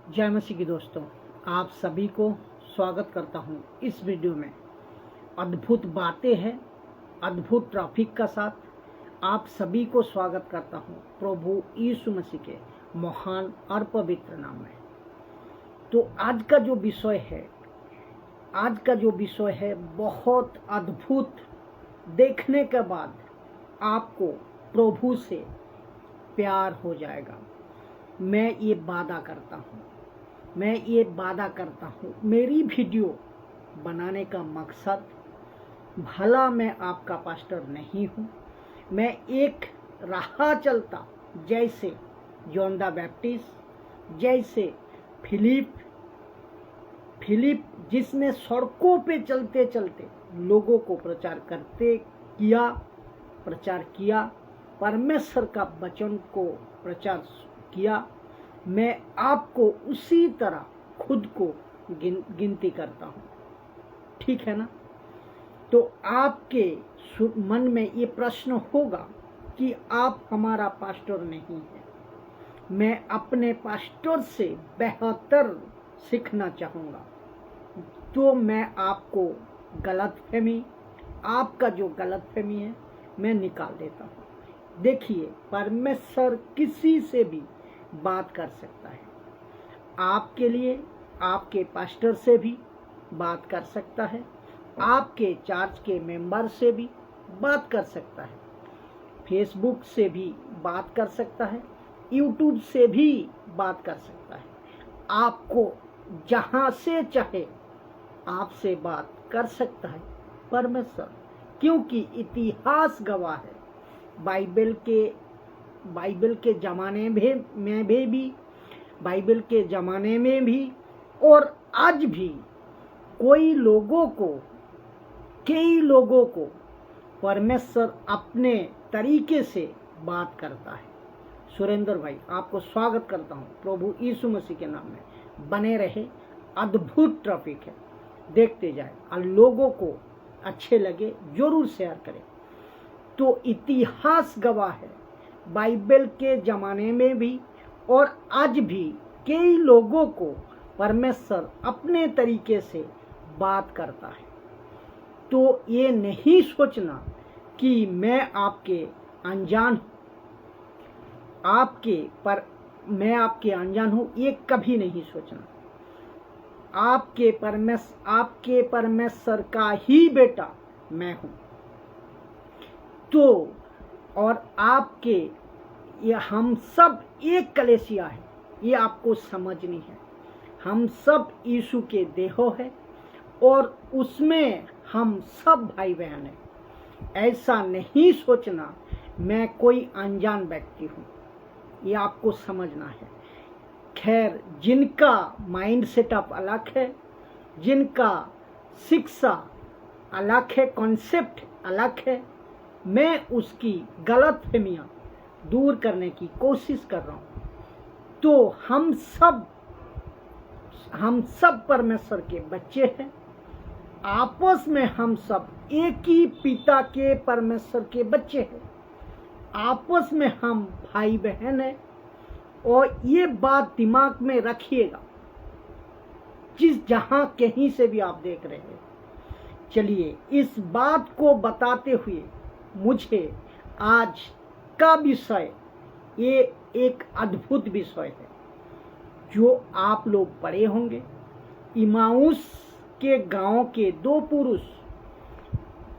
जय मसीह की दोस्तों, आप सभी को स्वागत करता हूं इस वीडियो में। अद्भुत बातें हैं, अद्भुत ट्रैफिक का साथ आप सभी को स्वागत करता हूं प्रभु यीशु मसीह के महान और पवित्र नाम में। तो आज का जो विषय है बहुत अद्भुत। देखने के बाद आपको प्रभु से प्यार हो जाएगा। मैं ये वादा करता हूँ। मेरी वीडियो बनाने का मकसद भला मैं आपका पास्टर नहीं हूँ। मैं एक राह चलता जैसे जॉन द बैप्टिस्ट, जैसे फिलिप जिसने सड़कों पे चलते चलते लोगों को प्रचार किया, परमेश्वर का वचन को प्रचार किया। मैं आपको उसी तरह खुद को गिनती करता हूँ, ठीक है ना। तो आपके मन में ये प्रश्न होगा कि आप हमारा पास्टर नहीं है। मैं अपने पास्टर से बेहतर सीखना चाहूँगा। तो मैं आपको आपका जो गलतफहमी है मैं निकाल देता हूँ। देखिए, परमेश्वर किसी से भी बात कर सकता है। आपके लिए आपके पास्टर से भी बात कर सकता है, आपके चर्च के मेंबर से भी बात कर सकता है, फेसबुक से भी बात कर सकता है, यूट्यूब से भी बात कर सकता है। आपको जहाँ से चाहे आपसे बात कर सकता है परमेश्वर, क्योंकि इतिहास गवाह है। बाइबल के ज़माने में भी और आज भी कई लोगों को परमेश्वर अपने तरीके से बात करता है। सुरेंद्र भाई, आपको स्वागत करता हूँ प्रभु यीशु मसीह के नाम में। बने रहे, अद्भुत टॉपिक है, देखते जाए और लोगों को अच्छे लगे जरूर शेयर करें। तो इतिहास गवाह है, बाइबल के ज़माने में भी और आज भी कई लोगों को परमेश्वर अपने तरीके से बात करता है। तो ये नहीं सोचना कि मैं आपके अनजान हूँ, ये कभी नहीं सोचना। आपके परमेश्वर का ही बेटा मैं हूँ। तो और ये हम सब एक कलीसिया है, ये आपको समझनी है। हम सब यीशु के देहो है और उसमें हम सब भाई बहन हैं। ऐसा नहीं सोचना मैं कोई अनजान व्यक्ति हूँ, ये आपको समझना है। खैर, जिनका माइंड सेटअप अलग है, जिनका शिक्षा अलग है, कॉन्सेप्ट अलग है, मैं उसकी गलतफहमियाँ दूर करने की कोशिश कर रहा हूँ। तो हम सब परमेश्वर के बच्चे हैं। आपस में हम सब एक ही पिता के परमेश्वर के बच्चे हैं। आपस में हम भाई बहन हैं। और ये बात दिमाग में रखिएगा, जहां कहीं से भी आप देख रहे हैं। चलिए, इस बात को बताते हुए मुझे आज का विषय, ये एक अद्भुत विषय है जो आप लोग पढ़े होंगे। इमाउस के गांव के दो पुरुष,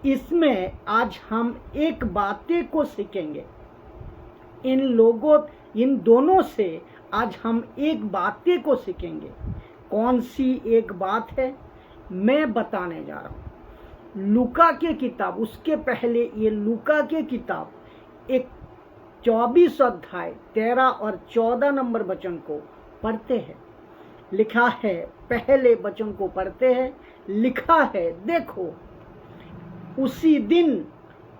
इसमें आज हम एक बातें को सीखेंगे। इन दोनों से आज हम एक बातें को सीखेंगे। कौन सी एक बात है मैं बताने जा रहा हूँ। लूका के किताब, उसके पहले ये लूका के किताब एक 24 अध्याय 13 और 14 नंबर वचन को पढ़ते हैं। लिखा है, पहले वचन को पढ़ते हैं। लिखा है, देखो उसी दिन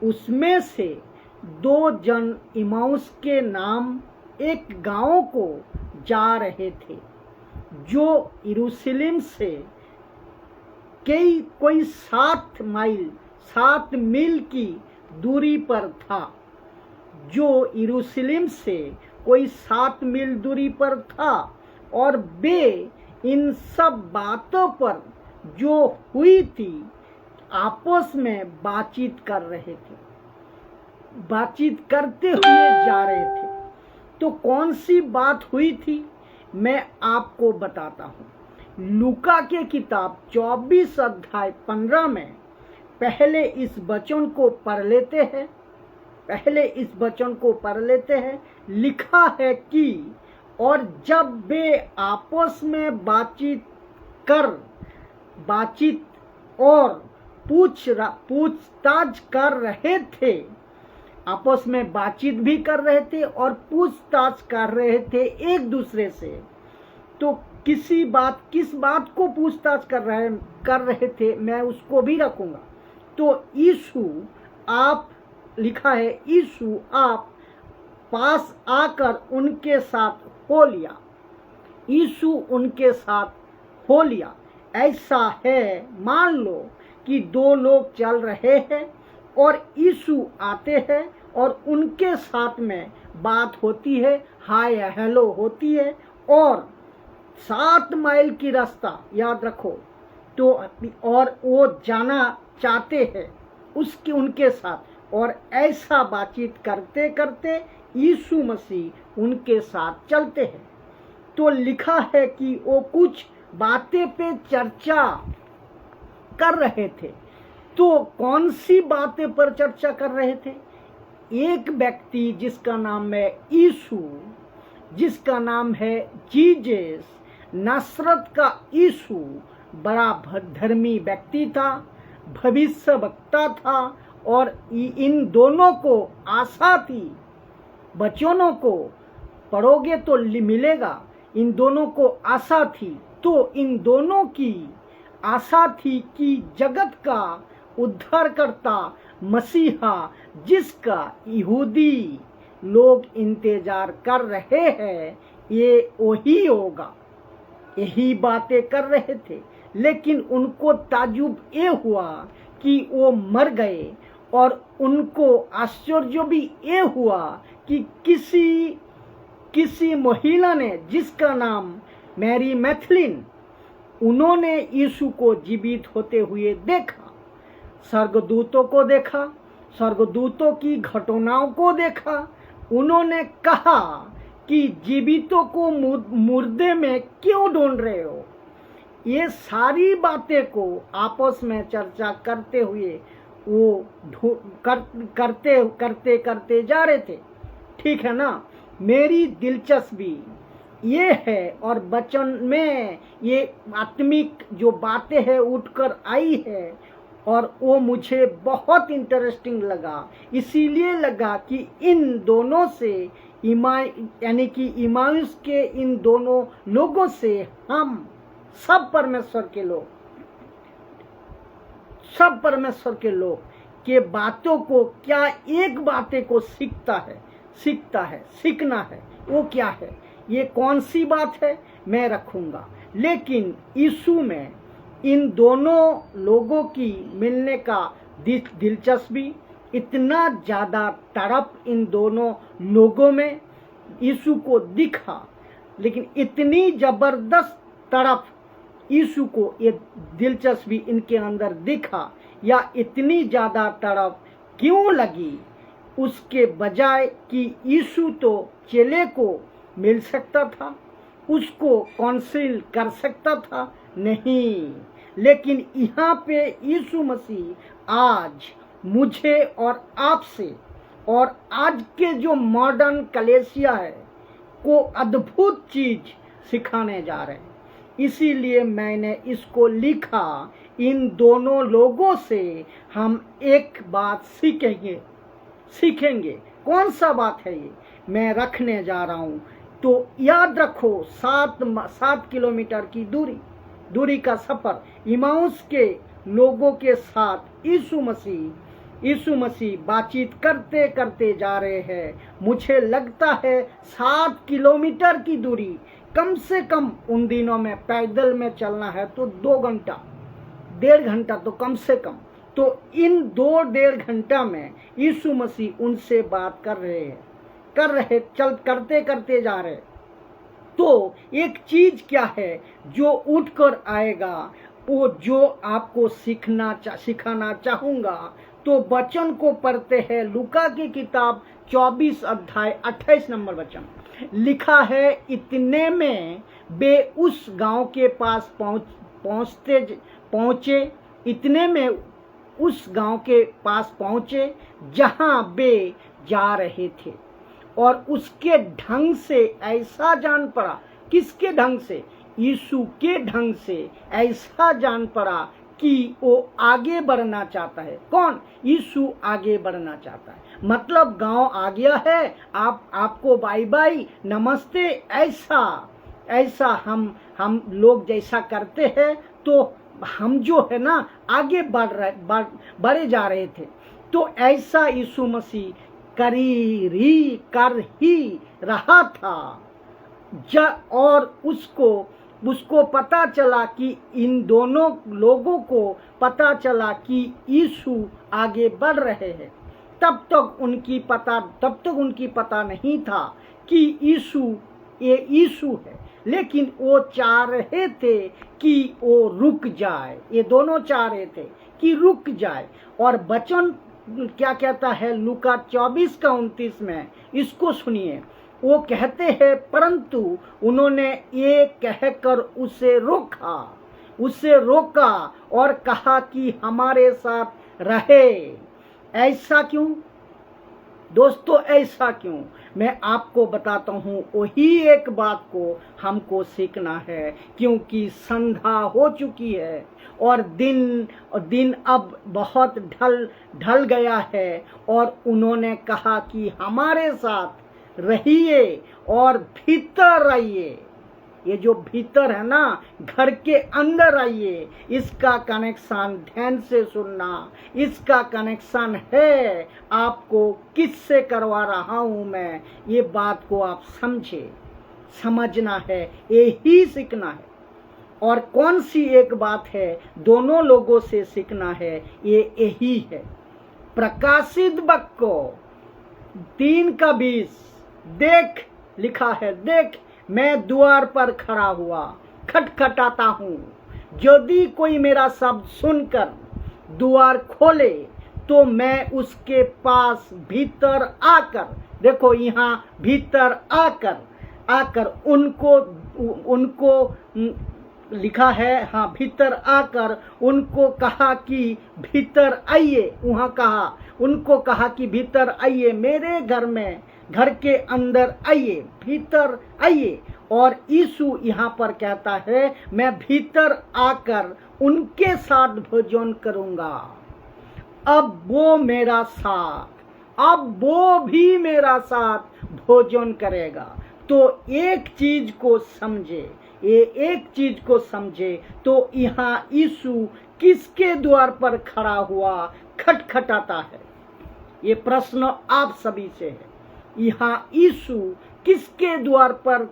उसमें से दो जन इमाउस के नाम एक गांव को जा रहे थे, जो यरूशलेम से कोई 7 मील की दूरी पर था। जो यरूशलेम से कोई 7 मील दूरी पर था। और वे इन सब बातों पर जो हुई थी आपस में बातचीत कर रहे थे, बातचीत करते हुए जा रहे थे। तो कौन सी बात हुई थी मैं आपको बताता हूँ। लूका के किताब 24 अध्याय 15 में पहले इस वचन को पढ़ लेते हैं। पहले इस वचन को पढ़ लेते हैं। लिखा है कि और जब वे आपस में बातचीत और पूछताछ कर रहे थे, आपस में बातचीत भी कर रहे थे और पूछताछ कर रहे थे एक दूसरे से। तो किस बात को पूछताछ कर रहे थे मैं उसको भी रखूंगा। तो यीशु आप लिखा है यीशु आप पास आकर उनके साथ हो लिया। यीशु उनके साथ हो लिया। ऐसा है मान लो कि दो लोग चल रहे हैं और यीशु आते हैं और उनके साथ में बात होती है, हाय हेलो होती है और 7 माइल की रास्ता याद रखो तो और वो जाना चाहते हैं उनके साथ। और ऐसा बातचीत करते करते यीशु मसीह उनके साथ चलते हैं। तो लिखा है कि वो कुछ बातें पे चर्चा कर रहे थे। तो कौन सी बातें पर चर्चा कर रहे थे? एक व्यक्ति जिसका नाम है यीशु, जिसका नाम है जीसस, नासरत का यीशु बड़ा धर्मी व्यक्ति था, भविष्यवक्ता था और इन दोनों को आशा थी। बच्चों को पढ़ोगे तो मिलेगा, इन दोनों को आशा थी। तो इन दोनों की आशा थी कि जगत का उद्धारकर्ता मसीहा जिसका यहूदी लोग इंतजार कर रहे हैं ये वही होगा। यही बातें कर रहे थे। लेकिन उनको ताज्जुब ये हुआ कि वो मर गए और उनको आश्चर्य भी ये हुआ कि किसी महिला ने जिसका नाम मैरी मैथलिन, उन्होंने यीशु को जीवित होते हुए देखा, स्वर्गदूतों को देखा, स्वर्गदूतों की घटनाओं को देखा। उन्होंने कहा कि जीवितों को मुर्दे में क्यों ढूंढ रहे हो। ये सारी बातें को आपस में चर्चा करते हुए वो करते जा रहे थे। ठीक है ना। मेरी दिलचस्पी ये है और वचन में ये आत्मिक जो बातें हैं उठकर आई है और वो मुझे बहुत इंटरेस्टिंग लगा। इसीलिए लगा कि इन दोनों से यानी कि इमानुस के इन दोनों लोगों से हम सब परमेश्वर के लोग के बातों को क्या एक बातें को सीखना है। वो क्या है, ये कौन सी बात है मैं रखूंगा। लेकिन यीशु में इन दोनों लोगों की मिलने का दिलचस्पी, इतना ज़्यादा तड़प इन दोनों लोगों में यीशु को दिखा। लेकिन इतनी ज़बरदस्त तड़प यीशु को ये दिलचस्पी इनके अंदर दिखा या इतनी ज़्यादा तड़प क्यों लगी, उसके बजाय कि यीशु तो चेले को मिल सकता था, उसको काउंसिल कर सकता था, नहीं। लेकिन यहाँ पे यीशु मसीह आज मुझे और आपसे और आज के जो मॉडर्न कलीसिया है को अद्भुत चीज सिखाने जा रहे हैं। इसीलिए मैंने इसको लिखा। इन दोनों लोगों से हम एक बात सीखेंगे। कौन सा बात है ये मैं रखने जा रहा हूँ। तो याद रखो 7 किलोमीटर की दूरी का सफर इमाउस के लोगों के साथ यीशु मसीह बातचीत करते करते जा रहे हैं। मुझे लगता है 7 किलोमीटर की दूरी कम से कम उन दिनों में पैदल में चलना है तो 2 घंटा 1.5 घंटा तो कम से कम। तो इन 2-1.5 घंटा में यीशु मसीह उनसे बात करते करते जा रहे। तो एक चीज क्या है जो उठकर आएगा, वो जो आपको सिखाना चाहूंगा। तो वचन को पढ़ते हैं, लूका की किताब 24 अध्याय 28 नंबर वचन लिखा है, इतने में वे उस गांव के पास पहुंचे, इतने में उस गांव के पास पहुंचे जहां वे जा रहे थे, और उसके ढंग से ऐसा जान पड़ा। किसके ढंग से? यीशु के ढंग से ऐसा जान पड़ा कि वो आगे बढ़ना चाहता है। कौन? यीशु आगे बढ़ना चाहता है। मतलब गांव आ गया है, आपको बाय बाय नमस्ते, ऐसा हम लोग जैसा करते हैं, तो हम जो है ना आगे बढ़े जा रहे थे। तो ऐसा यीशु मसीह कर ही रहा था। और उसको पता चला कि इन दोनों लोगों को पता चला कि यीशु आगे बढ़ रहे हैं। तब तक उनकी पता नहीं था कि ये यीशु है, लेकिन वो चाह रहे थे कि वो रुक जाए। ये दोनों चाह रहे थे कि रुक जाए। और वचन क्या कहता है लूका 24 का 29 में, इसको सुनिए। वो कहते हैं, परंतु उन्होंने ये कहकर उसे रोका और कहा कि हमारे साथ रहे। ऐसा क्यों दोस्तों? ऐसा क्यों? मैं आपको बताता हूँ। वही एक बात को हमको सीखना है, क्योंकि संध्या हो चुकी है और दिन अब बहुत ढल गया है। और उन्होंने कहा कि हमारे साथ रहिए और भीतर आइए। ये जो भीतर है ना, घर के अंदर आइए। इसका कनेक्शन ध्यान से सुनना। इसका कनेक्शन है आपको किससे करवा रहा हूं मैं, ये बात को आप समझना है, यही सीखना है। और कौन सी एक बात है दोनों लोगों से सीखना है, ये यही है। प्रकाशित वाक्य 3:20 देख लिखा है, देख मैं द्वार पर खड़ा हुआ खटखटाता हूँ। यदि कोई मेरा शब्द सुनकर द्वार खोले तो मैं उसके पास भीतर आकर, देखो यहाँ भीतर आकर उनको लिखा है, हाँ, भीतर आकर उनको कहा कि भीतर आइए। वहाँ कहा, उनको कहा कि भीतर आइए, मेरे घर के अंदर आइए, भीतर आइए। और यीशु यहाँ पर कहता है, मैं भीतर आकर उनके साथ भोजन करूंगा। अब वो भी मेरा साथ भोजन करेगा। तो एक चीज को समझे, तो यहाँ यीशु किसके द्वार पर खड़ा हुआ खटखटाता है? ये प्रश्न आप सभी से है। यहाँ यीशु किसके द्वार पर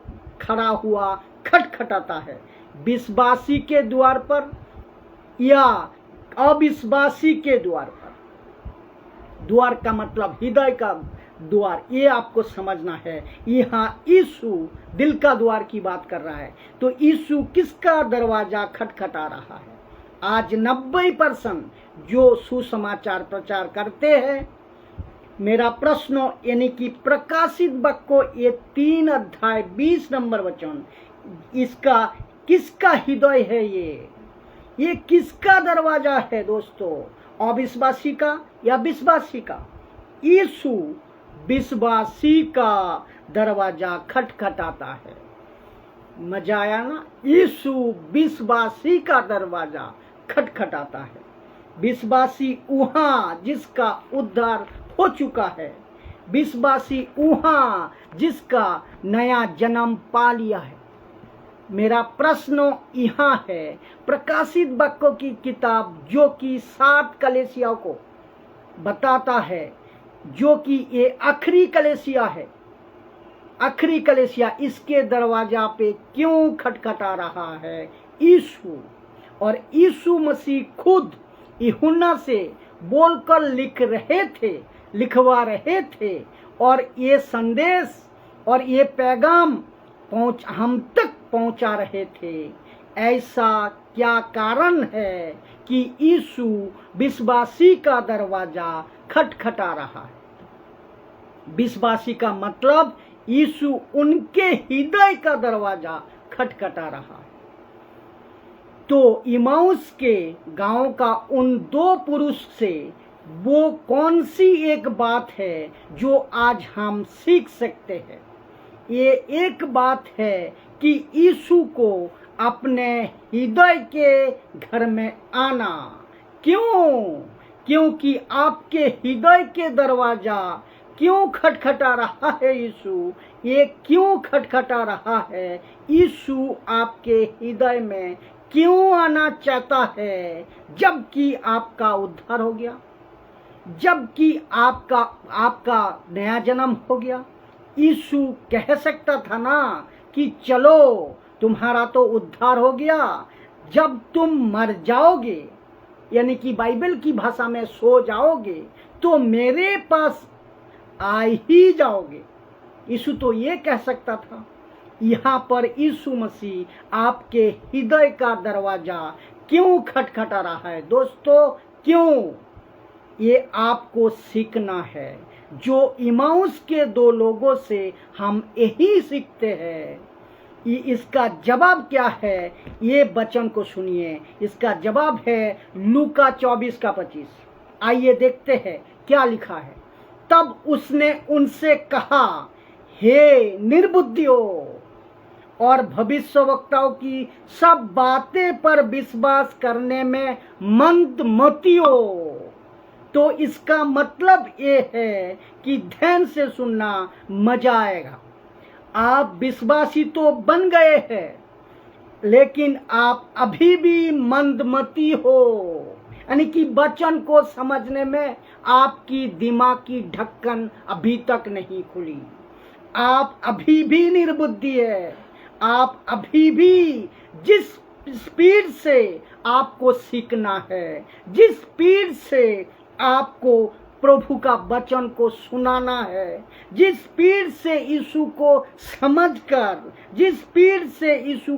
खड़ा हुआ खटखटाता है? विश्वासी के द्वार पर या अविश्वासी के द्वार पर? द्वार का मतलब हृदय का द्वार, ये आपको समझना है। यहाँ यीशु दिल का द्वार की बात कर रहा है। तो यीशु किसका दरवाजा खटखटा रहा है? आज 90% जो सुसमाचार प्रचार करते हैं, मेरा प्रश्न यानी कि प्रकाशित वाक्य ये 3 अध्याय 20 नंबर वचन, इसका किसका हृदय है? ये किसका दरवाजा है दोस्तों? अविश्वासी का या विश्वासी का? यीशु विश्वासी का दरवाजा खटखटाता है। मजा आया ना? यीशु विश्वासी का दरवाजा खटखटाता है। विश्वासी वहाँ जिसका उद्धार हो चुका है, विश्वासी वहाँ जिसका नया जन्म पा लिया है। मेरा प्रश्न यहाँ है, प्रकाशित वाक्यों की किताब जो कि 7 कलीसियाओं को बताता है, जो कि ये आखिरी कलीसिया है, आखिरी कलीसिया, इसके दरवाजा पे क्यों खटखटा रहा है? यीशु। और यीशु मसीह खुद यूहन्ना से बोलकर लिखवा रहे थे। और ये संदेश और ये पैगाम हम तक पहुंचा रहे थे। ऐसा क्या कारण है कि यीशु विश्वासी का दरवाजा खटखटा रहा है? विश्वासी का मतलब यीशु उनके हृदय का दरवाजा खटखटा रहा है। तो इमाउस के गांव का उन दो पुरुष से वो कौन सी एक बात है जो आज हम सीख सकते हैं? ये एक बात है कि यीशु को अपने हृदय के घर में आना। क्यों? क्योंकि आपके हृदय के दरवाजा क्यों खटखटा रहा है यीशु? ये क्यों खटखटा रहा है? यीशु आपके हृदय में क्यों आना चाहता है? जबकि आपका उद्धार हो गया, जबकि आपका नया जन्म हो गया। यीशु कह सकता था ना कि चलो तुम्हारा तो उद्धार हो गया, जब तुम मर जाओगे, यानी कि बाइबल की भाषा में सो जाओगे, तो मेरे पास आ ही जाओगे। यीशु तो ये कह सकता था। यहाँ पर यीशु मसीह आपके हृदय का दरवाजा क्यों खटखटा रहा है? दोस्तों, क्यों? ये आपको सीखना है। जो इमाउस के दो लोगों से हम यही सीखते हैं। इसका जवाब क्या है? ये वचन को सुनिए। इसका जवाब है लूका 24:25। आइए देखते हैं क्या लिखा है। तब उसने उनसे कहा, हे निर्बुद्धियों और भविष्यवक्ताओं की सब बातें पर विश्वास करने में मंदमतियों। तो इसका मतलब ये है कि ध्यान से सुनना, मजा आएगा। आप विश्वासी तो बन गए हैं, लेकिन आप अभी भी मंदमती हो, यानी कि वचन को समझने में आपकी दिमाग की ढक्कन अभी तक नहीं खुली। आप अभी भी निर्बुद्धि है। आप अभी भी जिस स्पीड से आपको सीखना है, जिस स्पीड से आपको प्रभु का वचन को सुनाना है, जिस स्पीड से यीशु को समझकर, जिस स्पीड से यीशु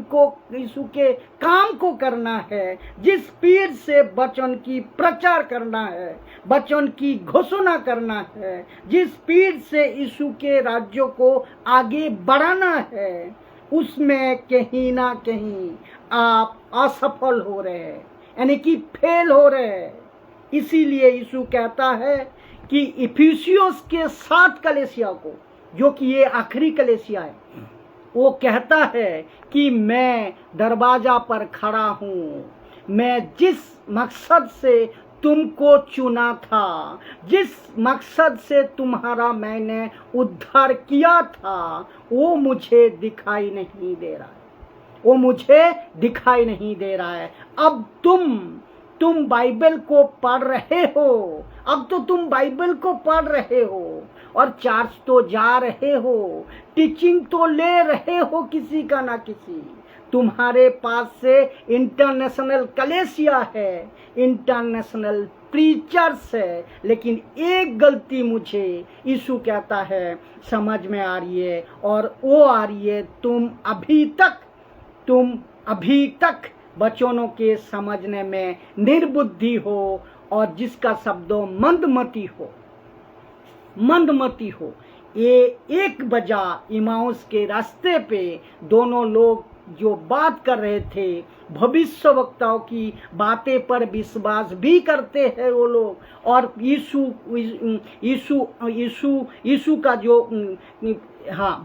के काम को करना है, जिस स्पीड से वचन की प्रचार करना है, वचन की घोषणा करना है, जिस स्पीड से यीशु के राज्य को आगे बढ़ाना है, उसमें कहीं ना कहीं आप असफल हो रहे हैं, यानी कि फेल हो रहे हैं। इसीलिए यीशु कहता है कि इफिसियोस के 7 कलीसिया को, जो कि ये आखिरी कलीसिया है, वो कहता है कि मैं दरवाजा पर खड़ा हूँ। मैं जिस मकसद से तुमको चुना था, जिस मकसद से तुम्हारा मैंने उद्धार किया था, वो मुझे दिखाई नहीं दे रहा है। वो मुझे दिखाई नहीं दे रहा है। अब तुम बाइबल को पढ़ रहे हो, अब तो तुम बाइबल को पढ़ रहे हो और चर्च तो जा रहे हो, टीचिंग तो ले रहे हो किसी का ना किसी। तुम्हारे पास से इंटरनेशनल कलीसिया है, इंटरनेशनल प्रीचर्स है, लेकिन एक गलती मुझे यीशु कहता है समझ में आ रही है, और वो आ रही है, तुम अभी तक वचनों के समझने में निर्बुद्धि हो, और जिसका शब्दों मंदमती हो। ये एक बजा इमाउस के रास्ते पे दोनों लोग जो बात कर रहे थे, भविष्यवक्ताओं की बातें पर विश्वास भी करते हैं वो लोग, और यीशु का जो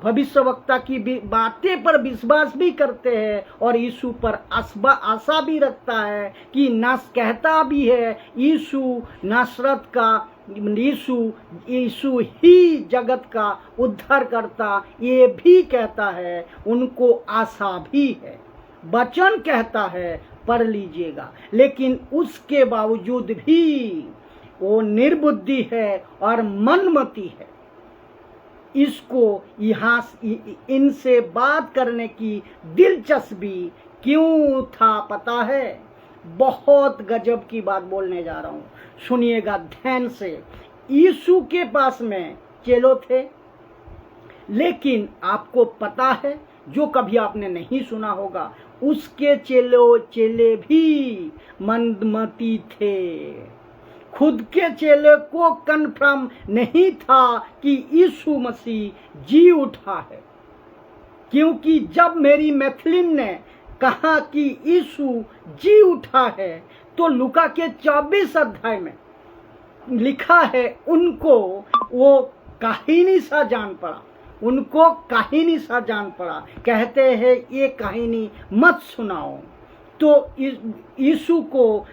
भविष्यवक्ता की बातें पर विश्वास भी करते हैं, और यीशु पर आशा भी रखता है कि कहता भी है यीशु नासरत का, यीशु ही जगत का उद्धार करता, ये भी कहता है। उनको आशा भी है, वचन कहता है पढ़ लीजिएगा, लेकिन उसके बावजूद भी वो निर्बुद्धि है और मनमती है। इसको यहाँ इनसे बात करने की दिलचस्पी क्यों था पता है? बहुत गजब की बात बोलने जा रहा हूँ, सुनिएगा ध्यान से। यीशु के पास में चेलो थे, लेकिन आपको पता है जो कभी आपने नहीं सुना होगा, उसके चेले भी मंदमती थे। खुद के चेले को कन्फर्म नहीं था कि यीशु मसीह जी उठा है, क्योंकि जब मेरी मैथिलीन ने कहा कि यीशु जी उठा है, तो लूका के 24 अध्याय में लिखा है, उनको वो कहानी सा जान पड़ा, उनको कहानी सा जान पड़ा। कहते हैं ये कहानी मत सुनाओ। तो यीशु को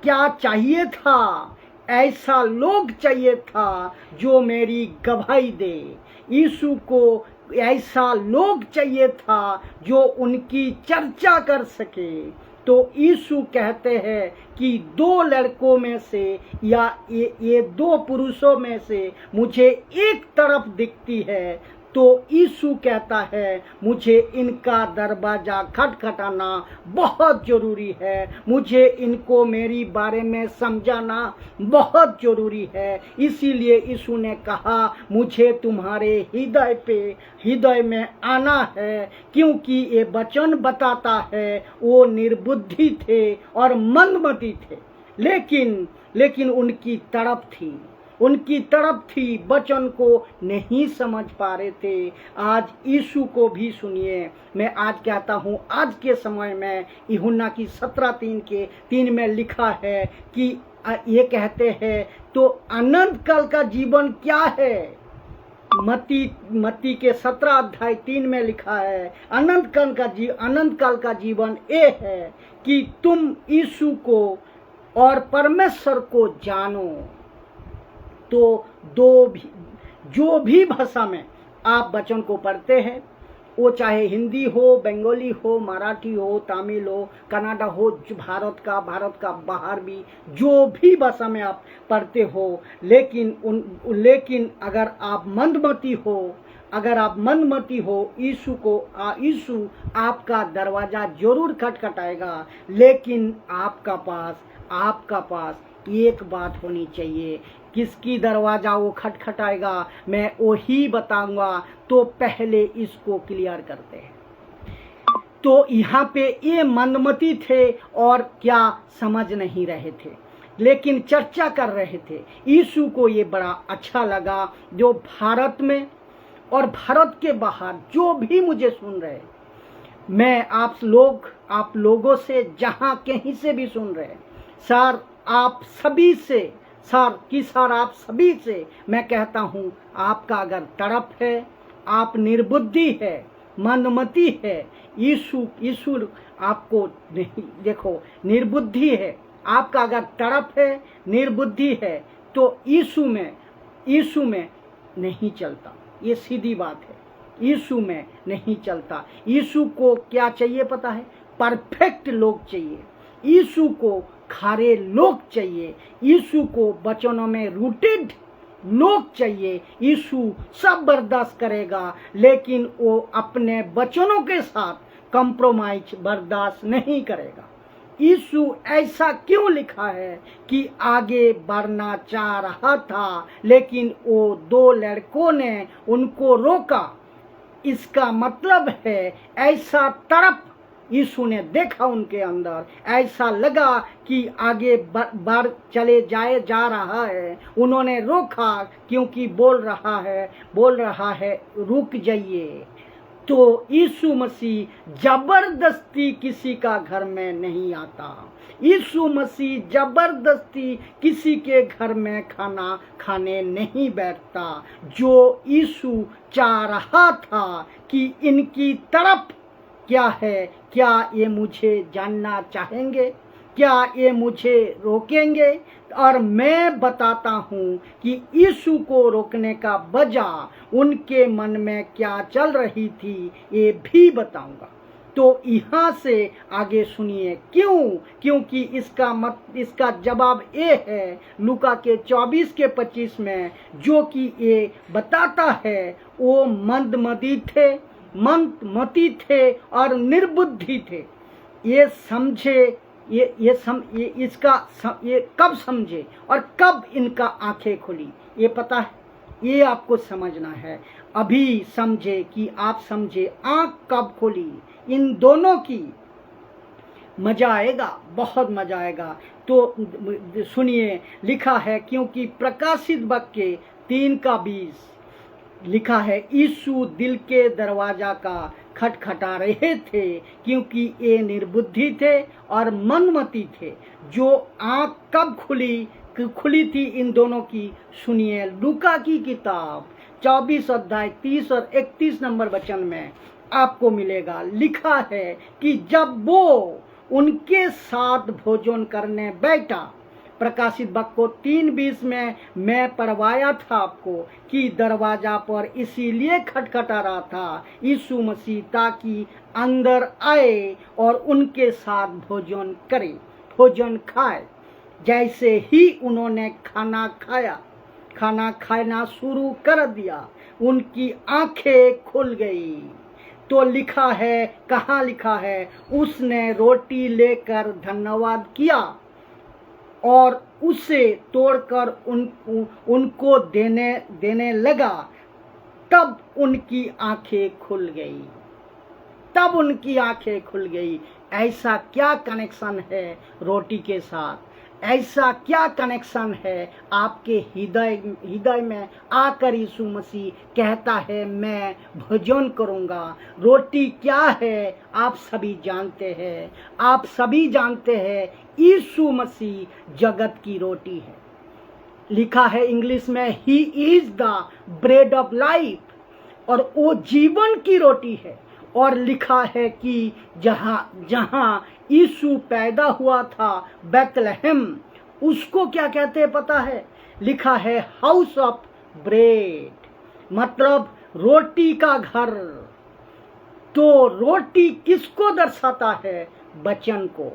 क्या चाहिए था? ऐसा लोग चाहिए था जो मेरी गवाही दे। यीशु को ऐसा लोग चाहिए था जो उनकी चर्चा कर सके। तो यीशु कहते हैं कि 2 लड़कों में से या ये 2 पुरुषों में से मुझे एक तरफ दिखती है, तो यीशु कहता है मुझे इनका दरवाजा खटखटाना बहुत जरूरी है, मुझे इनको मेरी बारे में समझाना बहुत जरूरी है। इसीलिए यीशु ने कहा मुझे तुम्हारे हृदय में आना है, क्योंकि ये वचन बताता है वो निर्बुद्धि थे और मंदमती थे, लेकिन उनकी तरफ थी, वचन को नहीं समझ पा रहे थे। आज यीशु को भी सुनिए। मैं आज कहता हूँ, आज के समय में यूहन्ना की 17:3 में लिखा है कि ये कहते हैं, तो अनंत काल का जीवन क्या है? मत्ती के 17:3 में लिखा है, अनंत काल का जीवन ये है कि तुम यीशु को और परमेश्वर को जानो। तो जो भी भाषा में आप वचन को पढ़ते हैं, वो चाहे हिंदी हो, बंगाली हो, मराठी हो, तमिल हो, कन्नड़ हो, भारत का बाहर भी जो भी भाषा में आप पढ़ते हो, लेकिन अगर आप मंदमती हो, यीशु आपका दरवाजा जरूर खटखटाएगा। लेकिन आपका पास एक बात होनी चाहिए। किसकी दरवाजा वो खटखटाएगा मैं वही बताऊंगा। तो पहले इसको क्लियर करते हैं। तो यहाँ पे ये मंदमती थे और क्या समझ नहीं रहे थे, लेकिन चर्चा कर रहे थे। यीशु को ये बड़ा अच्छा लगा। जो भारत में और भारत के बाहर जो भी मुझे सुन रहे, मैं आप लोगों से जहाँ कहीं से भी सुन रहे, सर आप सभी से मैं कहता हूँ, आपका अगर तड़प है, आप निर्बुद्धि है, मंदमती है, यीशु आपको नहीं, देखो निर्बुद्धि है, आपका अगर तड़प है, निर्बुद्धि है, तो यीशु में नहीं चलता। ये सीधी बात है, यीशु में नहीं चलता। यीशु को क्या चाहिए पता है? परफेक्ट लोग चाहिए। यीशु को खारे लोग चाहिए। यीशु को वचनों में रूटेड लोग चाहिए। यीशु सब बर्दाश्त करेगा, लेकिन वो अपने वचनों के साथ कंप्रोमाइज बर्दाश्त नहीं करेगा। यीशु ऐसा क्यों लिखा है कि आगे बढ़ना चाह रहा था, लेकिन वो 2 लड़कों ने उनको रोका। इसका मतलब है ऐसा तड़प यीशु ने देखा उनके अंदर, ऐसा लगा कि आगे बढ़ चले जा रहा है। उन्होंने रोका, क्योंकि बोल रहा है रुक जाइए। तो यीशु मसीह जबरदस्ती किसी का घर में नहीं आता। यीशु मसीह जबरदस्ती किसी के घर में खाना खाने नहीं बैठता। जो यीशु चाह रहा था कि इनकी तरफ क्या है, क्या ये मुझे जानना चाहेंगे, क्या ये मुझे रोकेंगे? और मैं बताता हूँ कि यीशु को रोकने का वजह उनके मन में क्या चल रही थी, ये भी बताऊंगा। तो यहाँ से आगे सुनिए क्यों, क्योंकि इसका जवाब ये है लूका के 24:25 में, जो कि ये बताता है वो मंदमती थे और निर्बुद्धि थे। ये समझे, ये कब समझे और कब इनका आंखें खुली, ये पता है, ये आपको समझना है। अभी समझे कि आप समझे, आंख कब खोली इन दोनों की। मजा आएगा, बहुत मजा आएगा। तो सुनिए, लिखा है, क्योंकि प्रकाशित वाक्य 3:20 लिखा है, यीशु दिल के दरवाजा का खटखटा रहे थे, क्योंकि ये निर्बुद्धि थे और मनमती थे। जो आंख कब खुली थी इन दोनों की, सुनिए, लूका की किताब 24 अध्याय 30 और 31 नंबर वचन में आपको मिलेगा। लिखा है कि जब वो उनके साथ भोजन करने बैठा, प्रकाशित वाक्य 3:20 में मैं पढ़वाया था आपको कि दरवाजा पर इसीलिए खटखटा रहा था यीशु मसीह, ताकि अंदर आए और उनके साथ भोजन करे, भोजन खाए। जैसे ही उन्होंने खाना खाना शुरू कर दिया, उनकी आंखें खुल गई। तो लिखा है, कहाँ लिखा है, उसने रोटी लेकर धन्यवाद किया और उसे तोड़कर उनको देने लगा। तब उनकी आंखें खुल गई, तब उनकी आंखें खुल गई। ऐसा क्या कनेक्शन है रोटी के साथ? ऐसा क्या कनेक्शन है आपके हृदय में आकर यीशु मसीह कहता है मैं भोजन करूंगा। रोटी क्या है आप सभी जानते हैं, आप सभी जानते हैं यीशु मसीह जगत की रोटी है। लिखा है इंग्लिश में, he is the bread of life, और वो जीवन की रोटी है। और लिखा है कि जहां यीशु पैदा हुआ था, बेथलेहम, उसको क्या कहते हैं पता है? लिखा है हाउस ऑफ ब्रेड, मतलब रोटी का घर। तो रोटी किसको दर्शाता है? वचन को,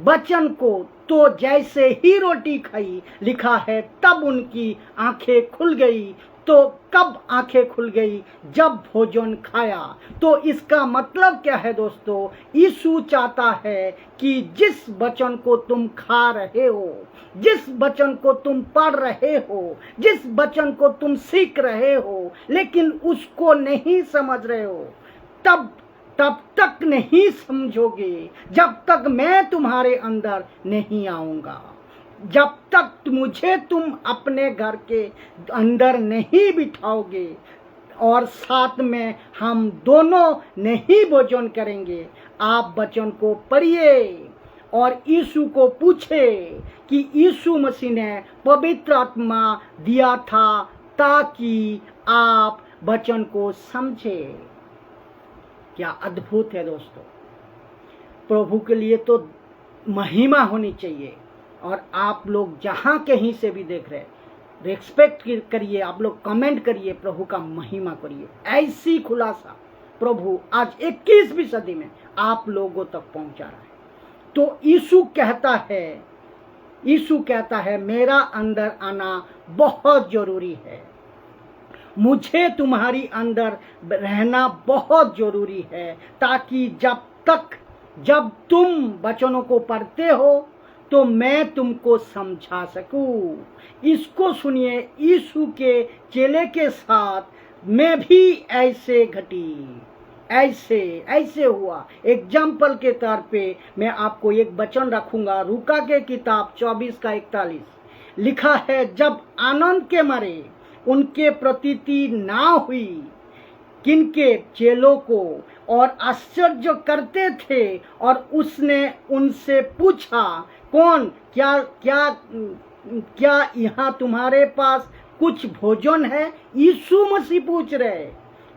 वचन को। तो जैसे ही रोटी खाई, लिखा है तब उनकी आंखें खुल गई। तो कब आंखें खुल गई? जब भोजन खाया। तो इसका मतलब क्या है दोस्तों? यीशु चाहता है कि जिस वचन को तुम खा रहे हो, जिस वचन को तुम पढ़ रहे हो, जिस वचन को तुम सीख रहे हो, लेकिन उसको नहीं समझ रहे हो, तब तक नहीं समझोगे जब तक मैं तुम्हारे अंदर नहीं आऊंगा, जब तक मुझे तुम अपने घर के अंदर नहीं बिठाओगे और साथ में हम दोनों नहीं भोजन करेंगे। आप वचन को पढ़िए और यीशु को पूछे कि यीशु मसीह ने पवित्र आत्मा दिया था ताकि आप वचन को समझे। क्या अद्भुत है दोस्तों! प्रभु के लिए तो महिमा होनी चाहिए। और आप लोग जहां कहीं से भी देख रहे, रेस्पेक्ट करिए, आप लोग कमेंट करिए, प्रभु का महिमा करिए। ऐसी खुलासा प्रभु आज 21वीं सदी में आप लोगों तक पहुंचा रहा है। तो यीशु कहता है मेरा अंदर आना बहुत जरूरी है, मुझे तुम्हारी अंदर रहना बहुत जरूरी है, ताकि जब तुम वचनों को पढ़ते हो तो मैं तुमको समझा सकूं। इसको सुनिए, यीशु के चेले के साथ में भी ऐसे घटी, ऐसे हुआ। एग्जाम्पल के तौर पे मैं आपको एक वचन रखूंगा, लूका के किताब 24:41 लिखा है, जब आनंद के मारे उनके प्रतीति ना हुई किनके चेलों को और आश्चर्य करते थे, और उसने उनसे पूछा, कौन क्या यहाँ तुम्हारे पास कुछ भोजन है? यीशु मसीह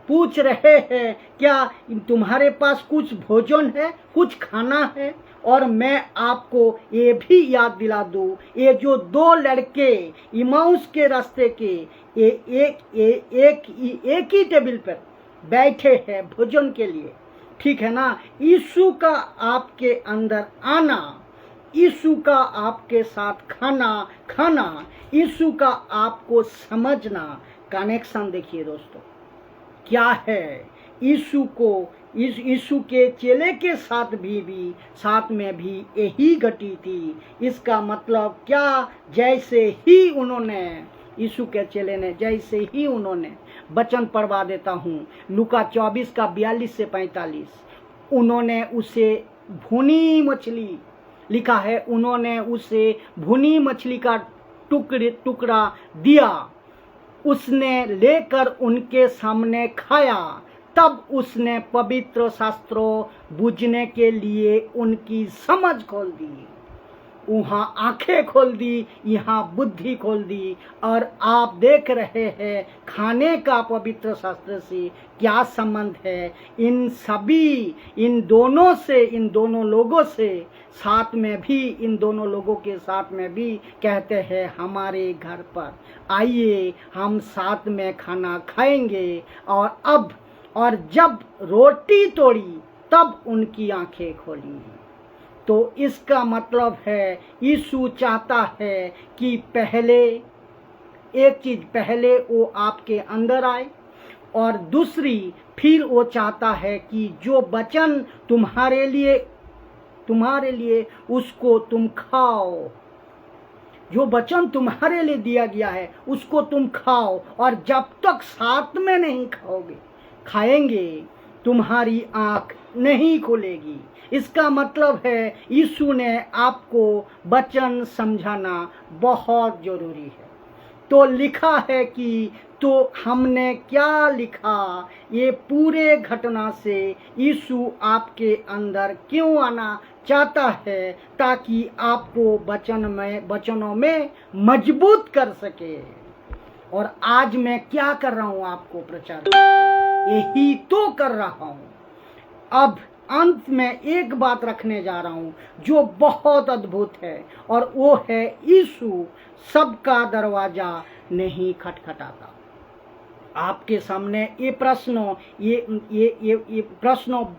पूछ रहे हैं क्या तुम्हारे पास कुछ भोजन है, कुछ खाना है? और मैं आपको ये भी याद दिला दूं, ये जो 2 लड़के इमाउस के रास्ते के एक ही टेबल पर बैठे हैं भोजन के लिए, ठीक है ना? यीशु का आपके अंदर आना, यीशु का आपके साथ खाना, यीशु का आपको समझना, कनेक्शन देखिए दोस्तों क्या है। यीशु के चेले के साथ में भी यही घटी थी। इसका मतलब क्या? जैसे ही उन्होंने, यीशु के चेले ने जैसे ही उन्होंने वचन पढ़वा देता हूँ, लूका 24 का 42 से 45। उन्होंने उसे भुनी मछली, लिखा है, उन्होंने उसे भुनी मछली का टुकड़ा दिया, उसने लेकर उनके सामने खाया। तब उसने पवित्र शास्त्रों बूझने के लिए उनकी समझ खोल दी, वहाँ आंखें खोल दी, यहाँ बुद्धि खोल दी। और आप देख रहे हैं खाने का पवित्र शास्त्र से क्या संबंध है। इन दोनों लोगों से साथ में भी, इन दोनों लोगों के साथ में भी कहते हैं हमारे घर पर आइए, हम साथ में खाना खाएंगे। और जब रोटी तोड़ी तब उनकी आंखें खोली। तो इसका मतलब है यीशु चाहता है कि पहले वो आपके अंदर आए, और दूसरी फिर वो चाहता है कि जो वचन तुम्हारे लिए उसको तुम खाओ, जो वचन तुम्हारे लिए दिया गया है उसको तुम खाओ। और जब तक साथ में नहीं खाएंगे तुम्हारी आंख नहीं खुलेगी। इसका मतलब है यीशु ने आपको वचन समझाना बहुत जरूरी है। तो लिखा है कि, तो हमने क्या लिखा, ये पूरे घटना से यीशु आपके अंदर क्यों आना चाहता है, ताकि आपको वचनों में मजबूत कर सके। और आज मैं क्या कर रहा हूं, आपको प्रचार यही तो कर रहा हूं। अब अंत में एक बात रखने जा रहा हूं जो बहुत अद्भुत है, और वो है यीशु सबका दरवाजा नहीं खटखटाता। आपके सामने ये प्रश्न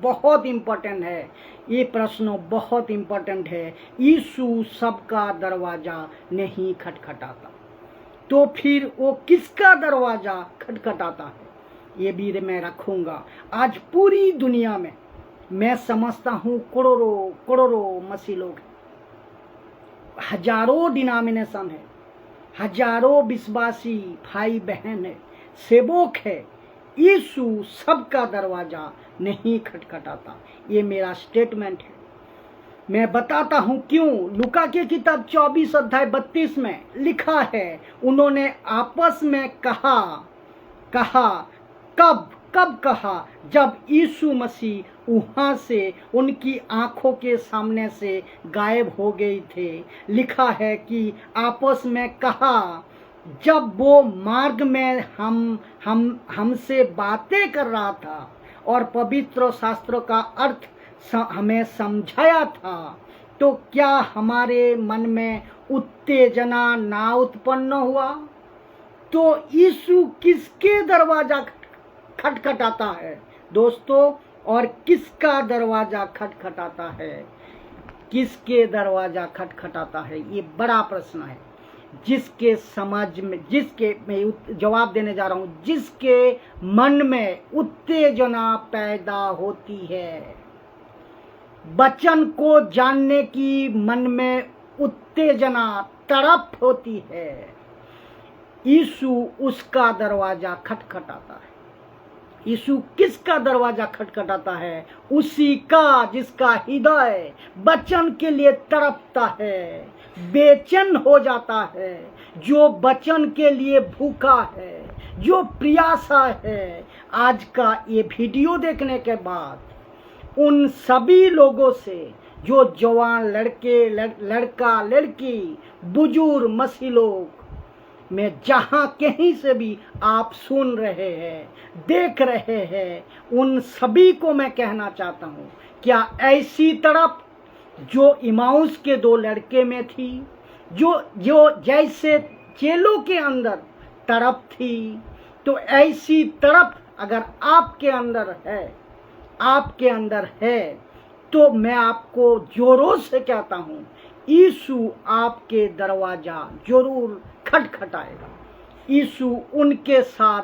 बहुत इम्पोर्टेंट है, ये प्रश्न बहुत इम्पोर्टेंट है। यीशु सबका दरवाजा नहीं खटखटाता, तो फिर वो किसका दरवाजा खटखटाता है, ये भी मैं रखूंगा। आज पूरी दुनिया में मैं समझता हूँ करोड़ों मसीह लोग हैं, हजारों डिनोमिनेशन है, हजारों विश्वासी भाई बहन है, सेवक है। यीशु सबका दरवाजा नहीं खटखटाता, ये मेरा स्टेटमेंट है। मैं बताता हूं क्यों। लूका की किताब 24 अध्याय 32 में लिखा है, उन्होंने आपस में कहा कब कहा, जब यीशु मसीह वहां से उनकी आंखों के सामने से गायब हो गए थे। लिखा है कि आपस में कहा, जब वो मार्ग में हमसे बातें कर रहा था और पवित्र शास्त्रों का अर्थ हमें समझाया था, तो क्या हमारे मन में उत्तेजना ना उत्पन्न हुआ। तो यीशु किसके दरवाजा खटखटाता है दोस्तों, और किसका दरवाजा खटखटाता है, किसके दरवाजा खटखटाता है, ये बड़ा प्रश्न है। जिसके मैं जवाब देने जा रहा हूं, जिसके मन में उत्तेजना पैदा होती है, वचन को जानने की मन में उत्तेजना तड़प होती है, यीशु उसका दरवाजा खटखटाता है। यीशु किसका दरवाजा खटखटाता है, उसी का जिसका हृदय वचन के लिए तड़पता है, बेचैन हो जाता है, जो वचन के लिए भूखा है, जो प्यासा है। आज का ये वीडियो देखने के बाद उन सभी लोगों से, जो जवान लड़का लड़की, बुजुर्ग मसीह लोग में जहां कहीं से भी आप सुन रहे हैं, देख रहे हैं, उन सभी को मैं कहना चाहता हूं, क्या ऐसी तड़प जो इमाउस के 2 लड़के में थी, जो जैसे चेलों के अंदर तड़प थी, तो ऐसी तड़प अगर आपके अंदर है, तो मैं आपको जोरों से कहता हूं, यीशु आपके दरवाजा जरूर खटखटाएगा। यीशु उनके साथ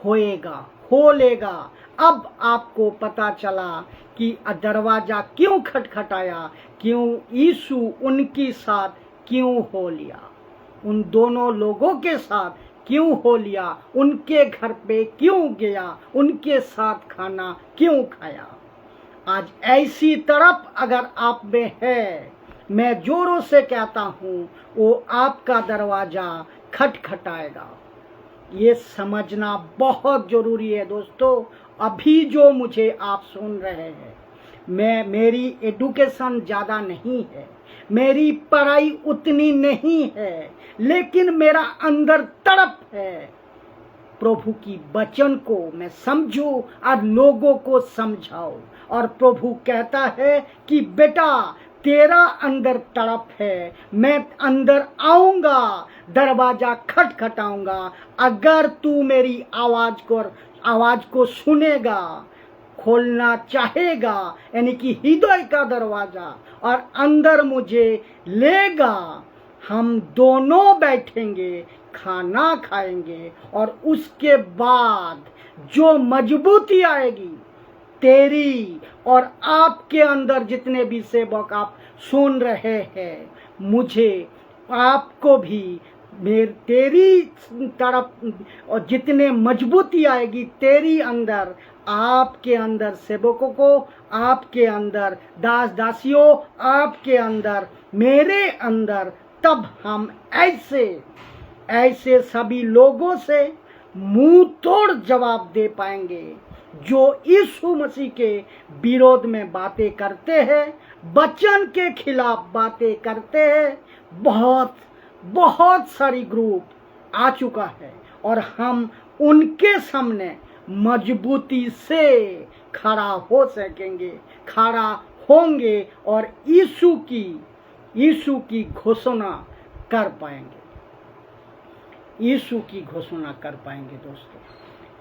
हो लेगा। अब आपको पता चला कि दरवाजा क्यों खटखटाया, क्यों यीशु उनके साथ क्यों हो लिया, उन दोनों लोगों के साथ क्यों हो लिया, उनके घर पे क्यों गया, उनके साथ खाना क्यों खाया। आज ऐसी तड़प अगर आप में है, मैं जोरों से कहता हूं वो आपका दरवाजा खटखटाएगा। ये समझना बहुत जरूरी है दोस्तों। अभी जो मुझे आप सुन रहे हैं, मेरी एजुकेशन ज़्यादा नहीं है, मेरी पढ़ाई उतनी नहीं है, लेकिन मेरा अंदर तड़प है प्रभु की वचन को मैं समझूं और लोगों को समझाऊं। और प्रभु कहता है कि बेटा तेरा अंदर तड़प है, मैं अंदर आऊंगा, दरवाजा खटखटाऊंगा। अगर तू मेरी आवाज को सुनेगा, खोलना चाहेगा, यानी कि हृदय का दरवाजा, और अंदर मुझे लेगा, हम दोनों बैठेंगे, खाना खाएंगे, और उसके बाद जो मजबूती आएगी तेरी और आपके अंदर, जितने भी सेवक आप सुन रहे हैं, मुझे आपको भी तेरी तरफ, और जितने मजबूती आएगी तेरी अंदर, आपके अंदर सेवकों को, आपके अंदर दास दासियों, आपके अंदर, मेरे अंदर, तब हम ऐसे सभी लोगों से मुंह तोड़ जवाब दे पाएंगे जो यीशु मसीह के विरोध में बातें करते हैं, वचन के खिलाफ बातें करते हैं। बहुत सारी ग्रुप आ चुका है और हम उनके सामने मजबूती से खड़ा हो सकेंगे, खड़ा होंगे और यीशु की घोषणा कर पाएंगे, यीशु की घोषणा कर पाएंगे। दोस्तों,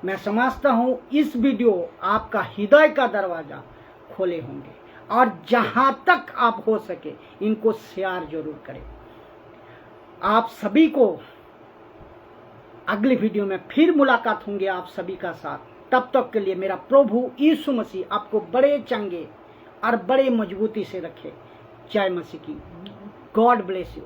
मैं समझता हूं इस वीडियो आपका हृदय का दरवाजा खोले होंगे, और जहां तक आप हो सके इनको शेयर जरूर करें। आप सभी को अगली वीडियो में फिर मुलाकात होंगे आप सभी का साथ। तब तक के लिए मेरा प्रभु यीशु मसीह आपको बड़े चंगे और बड़े मजबूती से रखे। जय मसीह की। God bless you.